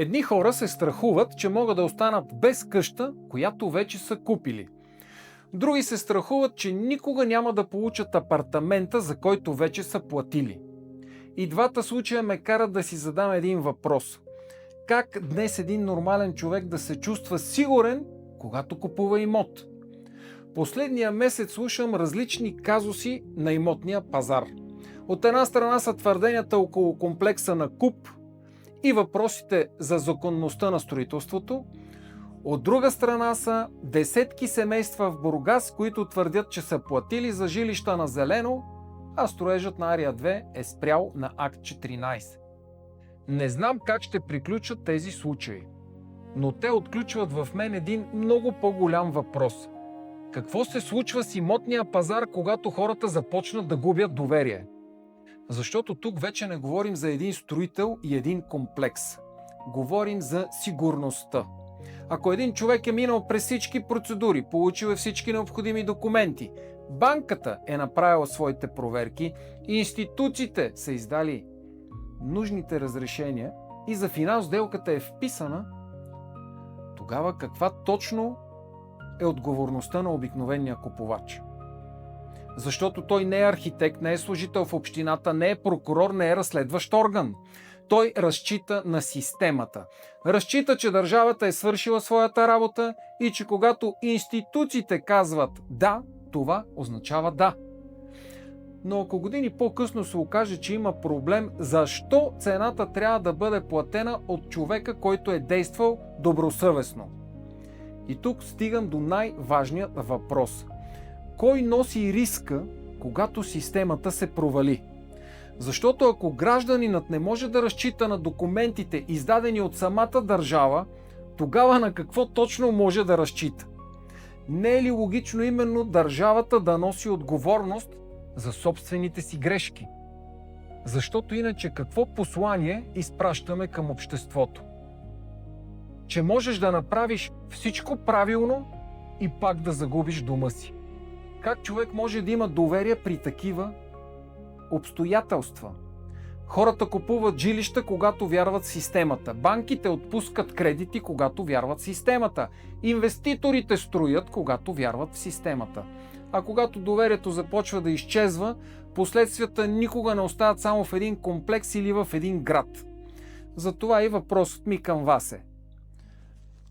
Едни хора се страхуват, че могат да останат без къща, която вече са купили. Други се страхуват, че никога няма да получат апартамента, за който вече са платили. И двата случая ме карат да си задам един въпрос. Как днес един нормален човек да се чувства сигурен, когато купува имот? Последния месец слушам различни казуси на имотния пазар. От една страна са твърденията около комплекса на КУП и въпросите за законността на строителството. От друга страна са десетки семейства в Бургас, които твърдят, че са платили за жилища на зелено, а строежът на Ария 2 е спрял на Акт 14. Не знам как ще приключат тези случаи, но те отключват в мен един много по-голям въпрос. Какво се случва с имотния пазар, когато хората започнат да губят доверие? Защото тук вече не говорим за един строител и един комплекс. Говорим за сигурността. Ако един човек е минал през всички процедури, получил е всички необходими документи, банката е направила своите проверки, институциите са издали нужните разрешения и за финал сделката е вписана, тогава каква точно е отговорността на обикновения купувач? Защото той не е архитект, не е служител в общината, не е прокурор, не е разследващ орган. Той разчита на системата. Разчита, че държавата е свършила своята работа и че когато институциите казват да, това означава да. Но ако години по-късно се окаже, че има проблем, защо цената трябва да бъде платена от човека, който е действал добросъвестно? И тук стигам до най-важният въпрос. Кой носи риска, когато системата се провали? Защото ако гражданинът не може да разчита на документите, издадени от самата държава, тогава на какво точно може да разчита? Не е ли логично именно държавата да носи отговорност за собствените си грешки? Защото иначе какво послание изпращаме към обществото? Че можеш да направиш всичко правилно и пак да загубиш дома си. Как човек може да има доверие при такива обстоятелства? Хората купуват жилища, когато вярват в системата. Банките отпускат кредити, когато вярват в системата. Инвеститорите строят, когато вярват в системата. А когато доверието започва да изчезва, последствията никога не остават само в един комплекс или в един град. Затова и въпросът ми към вас е: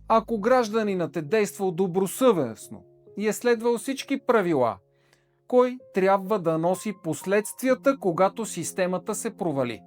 ако гражданинът е действал добросъвестно и е следвал всички правила, кой трябва да носи последствията, когато системата се провали?